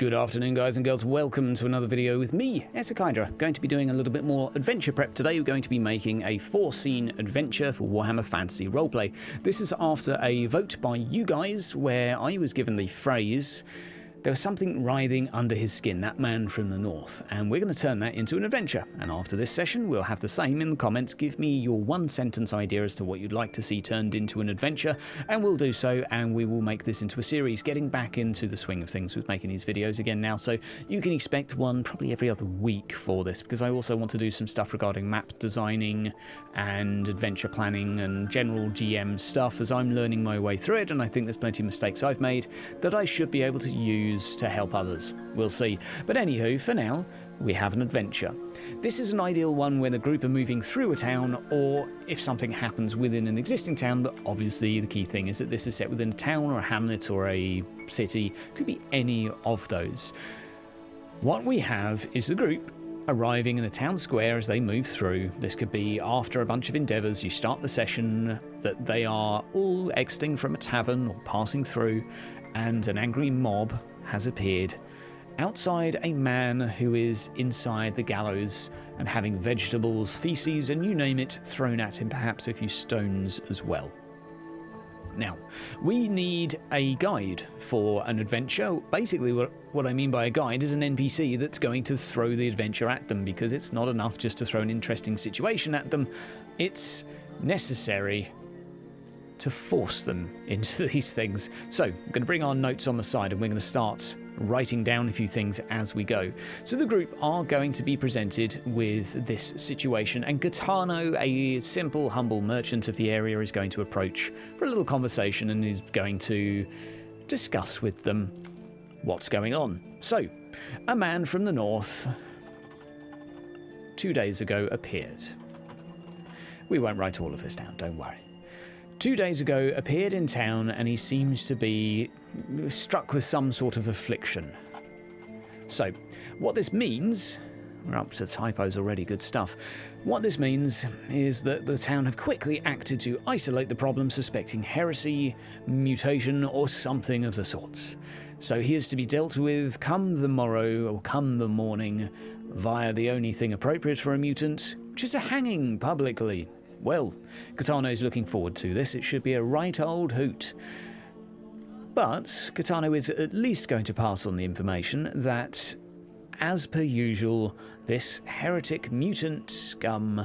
Good afternoon, guys and girls. Welcome to another video with me, Esakydra. Going to be doing a little bit more adventure prep today. We're going to be making a 4-scene adventure for Warhammer Fantasy Roleplay. This is after a vote by you guys where I was given the phrase, "There was something writhing under his skin, that man from the north," and we're going to turn that into an adventure. And after this session, we'll have the same in the comments. Give me your one-sentence idea as to what you'd like to see turned into an adventure, and we'll do so, and we will make this into a series, getting back into the swing of things with making these videos again now. So you can expect one probably every other week for this, because I also want to do some stuff regarding map designing and adventure planning and general GM stuff as I'm learning my way through it, and I think there's plenty of mistakes I've made that I should be able to use to help others. We'll see. But anywho, for now, we have an adventure. This is an ideal one when the group are moving through a town, or if something happens within an existing town, but obviously the key thing is that this is set within a town or a hamlet or a city. Could be any of those. What we have is the group arriving in the town square as they move through. This could be after a bunch of endeavours. You start the session that they are all exiting from a tavern or passing through, and an angry mob has appeared. Outside, a man who is inside the gallows and having vegetables, feces, and you name it thrown at him, perhaps a few stones as well. Now, we need a guide for an adventure. Basically, what I mean by a guide is an NPC that's going to throw the adventure at them, because it's not enough just to throw an interesting situation at them. It's necessary to force them into these things. So, I'm going to bring our notes on the side and we're going to start writing down a few things as we go. So the group are going to be presented with this situation, and Gaetano, a simple, humble merchant of the area, is going to approach for a little conversation and is going to discuss with them what's going on. So, a man from the north 2 days ago appeared. We won't write all of this down, don't worry. 2 days ago appeared in town, and he seems to be struck with some sort of affliction. So, what this means, we're up to typos already, good stuff. What this means is that the town have quickly acted to isolate the problem, suspecting heresy, mutation, or something of the sorts. So he is to be dealt with come the morrow, or come the morning, via the only thing appropriate for a mutant, which is a hanging publicly. Well, Gaetano's looking forward to this. It should be a right old hoot. But Gaetano is at least going to pass on the information that, as per usual, this heretic mutant scum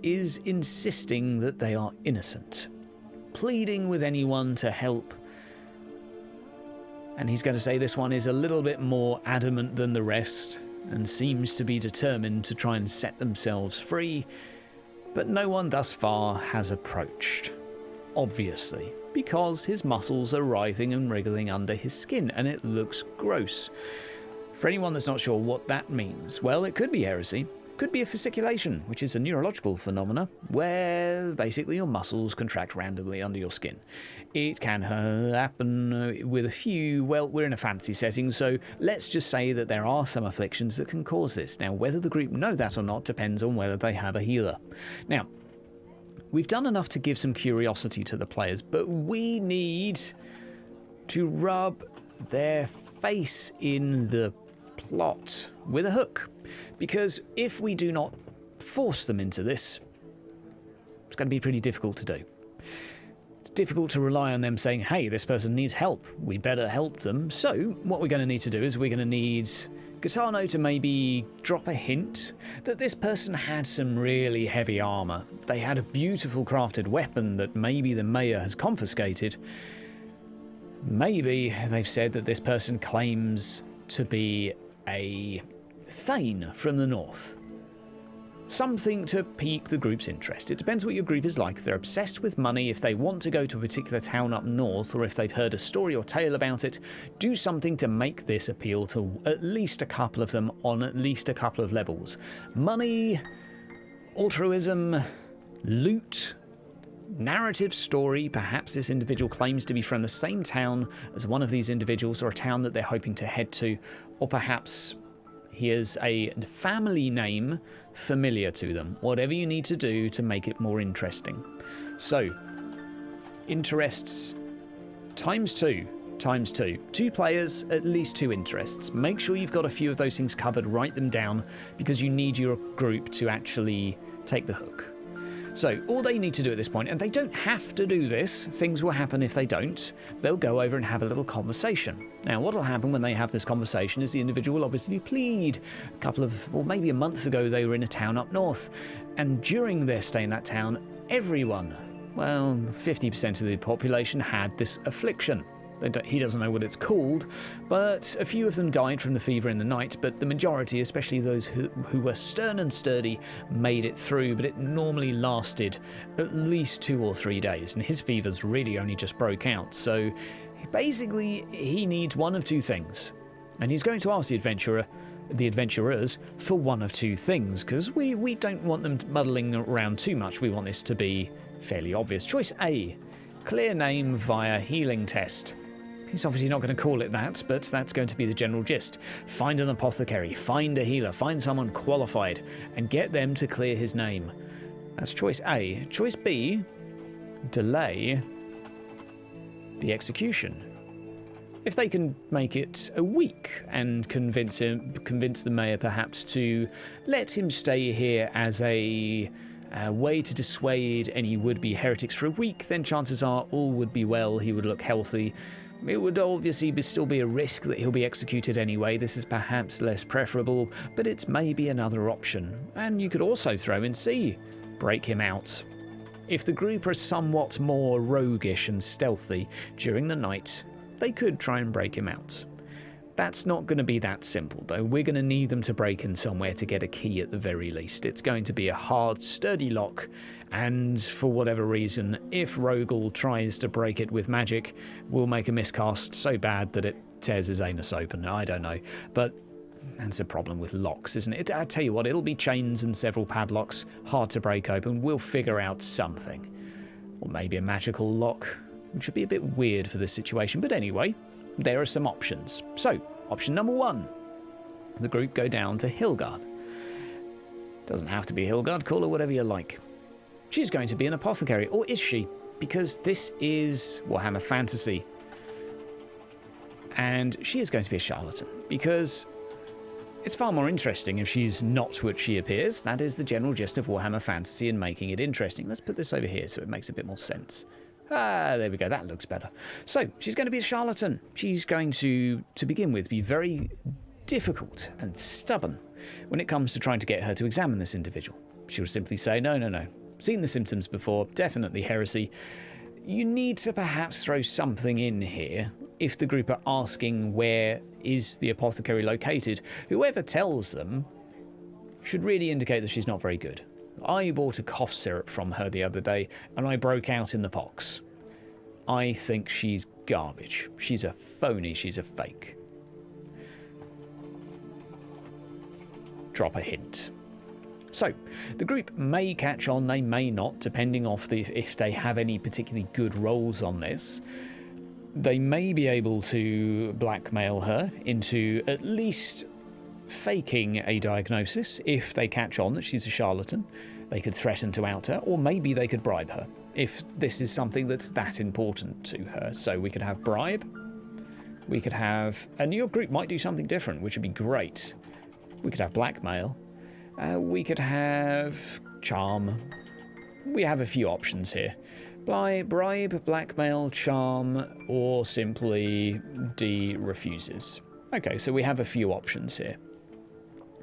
is insisting that they are innocent, pleading with anyone to help. And he's going to say this one is a little bit more adamant than the rest and seems to be determined to try and set themselves free. But no one thus far has approached, obviously, because his muscles are writhing and wriggling under his skin, and it looks gross. For anyone that's not sure what that means, well, it could be heresy, could be a fasciculation, which is a neurological phenomena where basically your muscles contract randomly under your skin. It can happen with a few, well, we're in a fantasy setting, so let's just say that there are some afflictions that can cause this. Now, whether the group know that or not depends on whether they have a healer. Now, we've done enough to give some curiosity to the players, but we need to rub their face in the plot with a hook. Because if we do not force them into this, it's going to be pretty difficult to do. It's difficult to rely on them saying, hey, this person needs help, we better help them. So what we're going to need to do is we're going to need Gaetano to maybe drop a hint that this person had some really heavy armour. They had a beautiful crafted weapon that maybe the mayor has confiscated. Maybe they've said that this person claims to be a Thane from the north. Something to pique the group's interest. It depends what your group is like. If they're obsessed with money, if they want to go to a particular town up north, or if they've heard a story or tale about it, do something to make this appeal to at least a couple of them on at least a couple of levels. Money, altruism, loot, narrative story. Perhaps this individual claims to be from the same town as one of these individuals, or a town that they're hoping to head to, or perhaps he is a family name familiar to them. Whatever you need to do to make it more interesting. So, interests times 2. times 2. 2 players, at least 2 interests. Make sure you've got a few of those things covered, write them down, because you need your group to actually take the hook. So all they need to do at this point, and they don't have to do this, things will happen if they don't, they'll go over and have a little conversation. Now what will happen when they have this conversation is the individual will obviously plead. Maybe a month ago they were in a town up north, and during their stay in that town, everyone, well, 50% of the population had this affliction. He doesn't know what it's called, but a few of them died from the fever in the night, but the majority, especially those who were stern and sturdy, made it through, but it normally lasted at least 2 or 3 days, and his fever's really only just broke out, so basically he needs one of 2 things, and he's going to ask the adventurers for one of 2 things, because we don't want them muddling around too much. We want this to be fairly obvious. Choice A, clear name via healing test. He's obviously not going to call it that, but that's going to be the general gist. Find an apothecary, find a healer, find someone qualified, and get them to clear his name. That's choice A. Choice B, delay the execution. If they can make it a week and convince the mayor perhaps to let him stay here as a way to dissuade any would-be heretics for a week, then chances are all would be well, he would look healthy. It would obviously still be a risk that he'll be executed anyway. This is perhaps less preferable, but it's maybe another option. And you could also throw in C, break him out. If the group are somewhat more roguish and stealthy during the night, they could try and break him out. That's not going to be that simple, though. We're going to need them to break in somewhere to get a key at the very least. It's going to be a hard, sturdy lock, and for whatever reason, if Rogel tries to break it with magic, we'll make a miscast so bad that it tears his anus open. I don't know, but that's a problem with locks, isn't it? I tell you what, it'll be chains and several padlocks, hard to break open. We'll figure out something. Or maybe a magical lock, which would be a bit weird for this situation, but anyway, there are some options. So, option number 1. The group go down to Hilgard. Doesn't have to be Hilgard, call her whatever you like. She's going to be an apothecary, or is she? Because this is Warhammer Fantasy. And she is going to be a charlatan, because it's far more interesting if she's not what she appears. That is the general gist of Warhammer Fantasy and making it interesting. Let's put this over here so it makes a bit more sense. Ah, there we go, that looks better. So, she's going to be a charlatan. She's going to begin with, be very difficult and stubborn when it comes to trying to get her to examine this individual. She'll simply say, no. Seen the symptoms before, definitely heresy. You need to perhaps throw something in here. If the group are asking where is the apothecary located, whoever tells them should really indicate that she's not very good. I bought a cough syrup from her the other day, and I broke out in the pox. I think she's garbage. She's a phony, she's a fake. Drop a hint. So, the group may catch on, they may not, depending on if they have any particularly good rolls on this. They may be able to blackmail her into at least faking a diagnosis if they catch on that she's a charlatan. They could threaten to out her, or maybe they could bribe her if this is something that's that important to her. So we could have bribe, we could have, and your group might do something different, which would be great. We could have blackmail, we could have charm. We have a few options here. Bribe, blackmail, charm, or simply D refuses. Okay, so we have a few options here.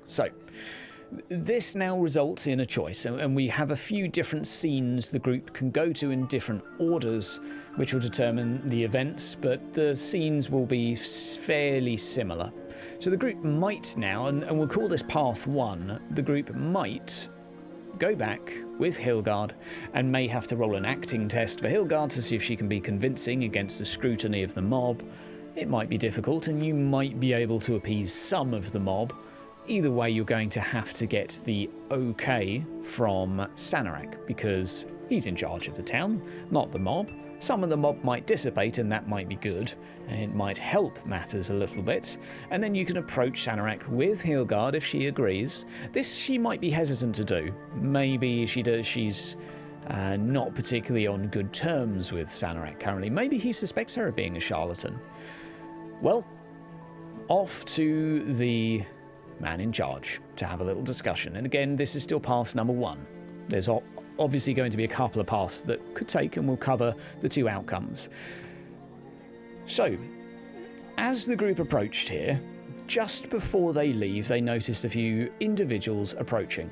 So, this now results in a choice, and we have a few different scenes the group can go to in different orders, which will determine the events, but the scenes will be fairly similar. So the group might now, and we'll call this Path 1, the group might go back with Hilgard and may have to roll an acting test for Hilgard to see if she can be convincing against the scrutiny of the mob. It might be difficult, and you might be able to appease some of the mob. Either way, you're going to have to get the okay from Sanarak, because he's in charge of the town, not the mob. Some of the mob might dissipate, and that might be good, and it might help matters a little bit. And then you can approach Sanarak with Hilgard if she agrees. This she might be hesitant to do. Maybe she does. She's not particularly on good terms with Sanarak currently. Maybe he suspects her of being a charlatan. Well, off to the man in charge to have a little discussion. And again, this is still path number 1. There's obviously going to be a couple of paths that could take, and we'll cover the 2 outcomes. So, as the group approached here, just before they leave, they noticed a few individuals approaching.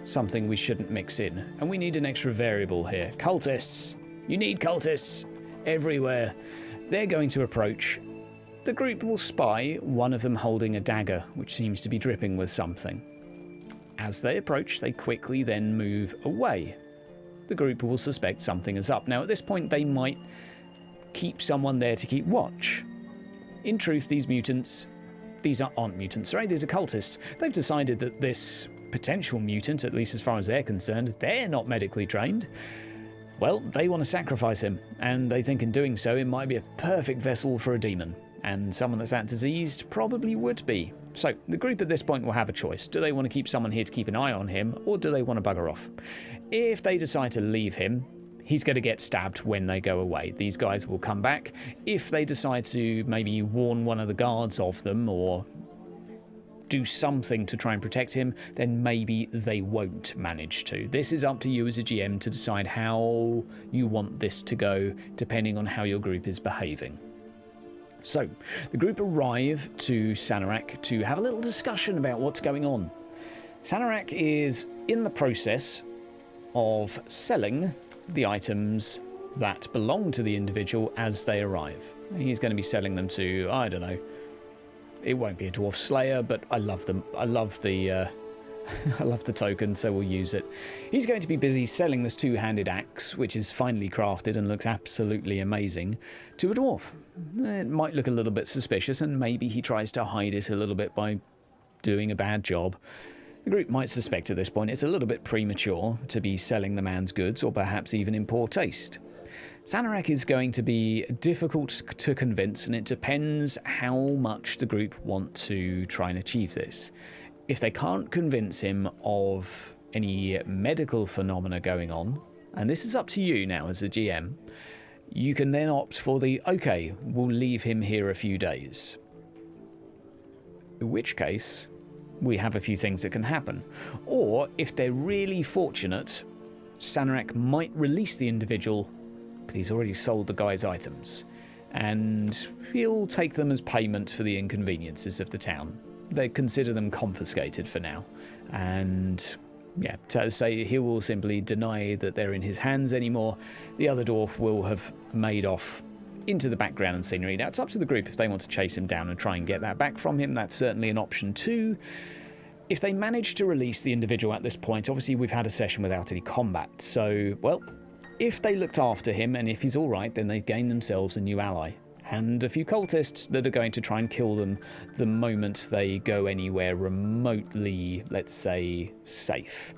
Something we shouldn't mix in. And we need an extra variable here. Cultists. You need cultists everywhere. They're going to approach. The group will spy one of them holding a dagger, which seems to be dripping with something. As they approach, they quickly then move away. The group will suspect something is up. Now, at this point, they might keep someone there to keep watch. In truth, these aren't mutants, right? These are cultists. They've decided that this potential mutant, at least as far as they're concerned, they're not medically trained. Well, they want to sacrifice him, and they think in doing so it might be a perfect vessel for a demon. And someone that's that diseased probably would be. So, the group at this point will have a choice. Do they want to keep someone here to keep an eye on him, or do they want to bugger off? If they decide to leave him, he's going to get stabbed when they go away. These guys will come back. If they decide to maybe warn one of the guards of them, or do something to try and protect him, then maybe they won't manage to. This is up to you as a GM to decide how you want this to go, depending on how your group is behaving. So, the group arrive to Sanarak to have a little discussion about what's going on. Sanarak is in the process of selling the items that belong to the individual as they arrive. He's going to be selling them to, I don't know, it won't be a dwarf slayer, but I love them. I love the I love the token, so we'll use it. He's going to be busy selling this 2-handed axe, which is finely crafted and looks absolutely amazing, to a dwarf. It might look a little bit suspicious, and maybe he tries to hide it a little bit by doing a bad job. The group might suspect at this point it's a little bit premature to be selling the man's goods, or perhaps even in poor taste. Sanarak is going to be difficult to convince, and it depends how much the group want to try and achieve this. If they can't convince him of any medical phenomena going on, and this is up to you now as a GM, you can then opt for the, okay, we'll leave him here a few days. In which case, we have a few things that can happen. Or, if they're really fortunate, Sanarak might release the individual, but he's already sold the guy's items, and he'll take them as payment for the inconveniences of the town. They consider them confiscated for now, and yeah, to say he will simply deny that they're in his hands anymore. The other dwarf will have made off into the background and scenery. Now, it's up to the group if they want to chase him down and try and get that back from him. That's certainly an option too. If they manage to release the individual at this point, obviously we've had a session without any combat, so, well, if they looked after him and if he's alright, then they've gained themselves a new ally. And a few cultists that are going to try and kill them the moment they go anywhere remotely, let's say, safe.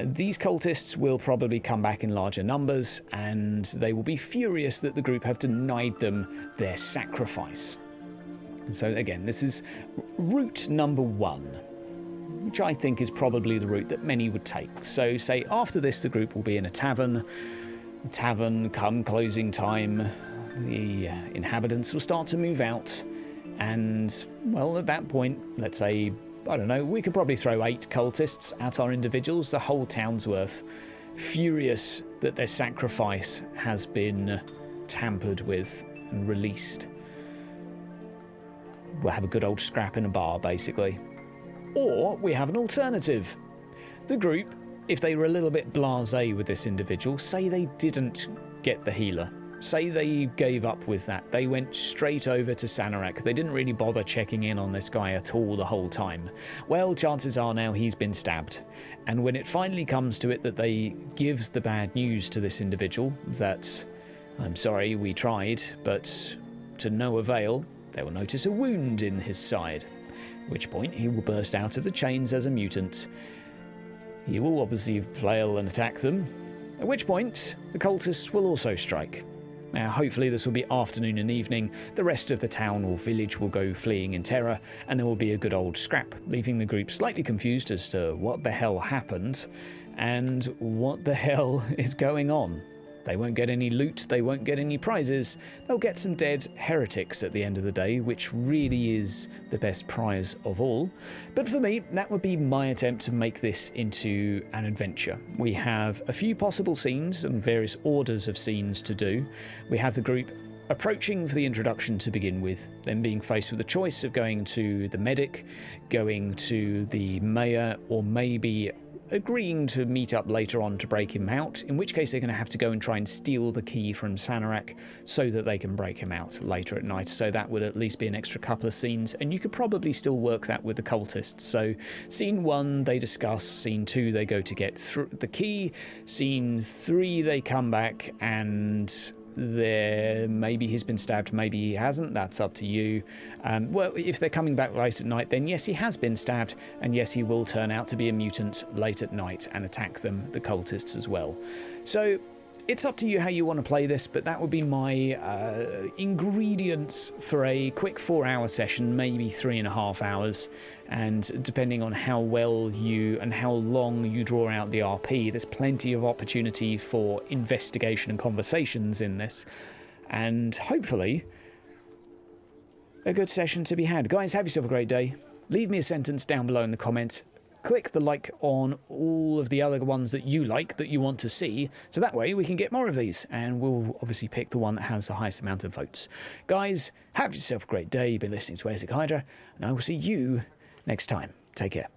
These cultists will probably come back in larger numbers, and they will be furious that the group have denied them their sacrifice. So again, this is route number 1, which I think is probably the route that many would take. So say after this, the group will be in a tavern. Tavern come closing time, the inhabitants will start to move out, and, well, at that point, let's say, I don't know, we could probably throw 8 cultists at our individuals, the whole town's worth, furious that their sacrifice has been tampered with and released. We'll have a good old scrap in a bar, basically. Or we have an alternative. The group, if they were a little bit blasé with this individual, say they didn't get the healer, say they gave up with that, they went straight over to Sanarak, they didn't really bother checking in on this guy at all the whole time, well, chances are now he's been stabbed. And when it finally comes to it that they give the bad news to this individual that, I'm sorry, we tried, but to no avail, they will notice a wound in his side, at which point he will burst out of the chains as a mutant. He will obviously flail and attack them, at which point the cultists will also strike. Now, hopefully this will be afternoon and evening, the rest of the town or village will go fleeing in terror, and there will be a good old scrap, leaving the group slightly confused as to what the hell happened, And what the hell is going on? They won't get any loot, they won't get any prizes, they'll get some dead heretics at the end of the day, which really is the best prize of all. But for me, that would be my attempt to make this into an adventure. We have a few possible scenes and various orders of scenes to do. We have the group approaching for the introduction to begin with, then being faced with the choice of going to the medic, going to the mayor, or maybe agreeing to meet up later on to break him out, in which case they're going to have to go and try and steal the key from Sanarak so that they can break him out later at night. So that would at least be an extra couple of scenes, and you could probably still work that with the cultists. So scene 1 they discuss, scene 2 they go to get the key, scene 3 they come back and maybe he's been stabbed, maybe he hasn't, that's up to you. Well, if they're coming back late at night, then yes, he has been stabbed, and yes, he will turn out to be a mutant late at night and attack them, the cultists, as well. So it's up to you how you want to play this, but that would be my ingredients for a quick 4-hour session, maybe 3.5 hours. And depending on how well you and how long you draw out the RP, there's plenty of opportunity for investigation and conversations in this. And hopefully, a good session to be had. Guys, have yourself a great day. Leave me a sentence down below in the comments. Click the like on all of the other ones that you like, that you want to see, so that way we can get more of these, and we'll obviously pick the one that has the highest amount of votes. Guys, have yourself a great day. You've been listening to Basic Hydra, and I will see you next time. Take care.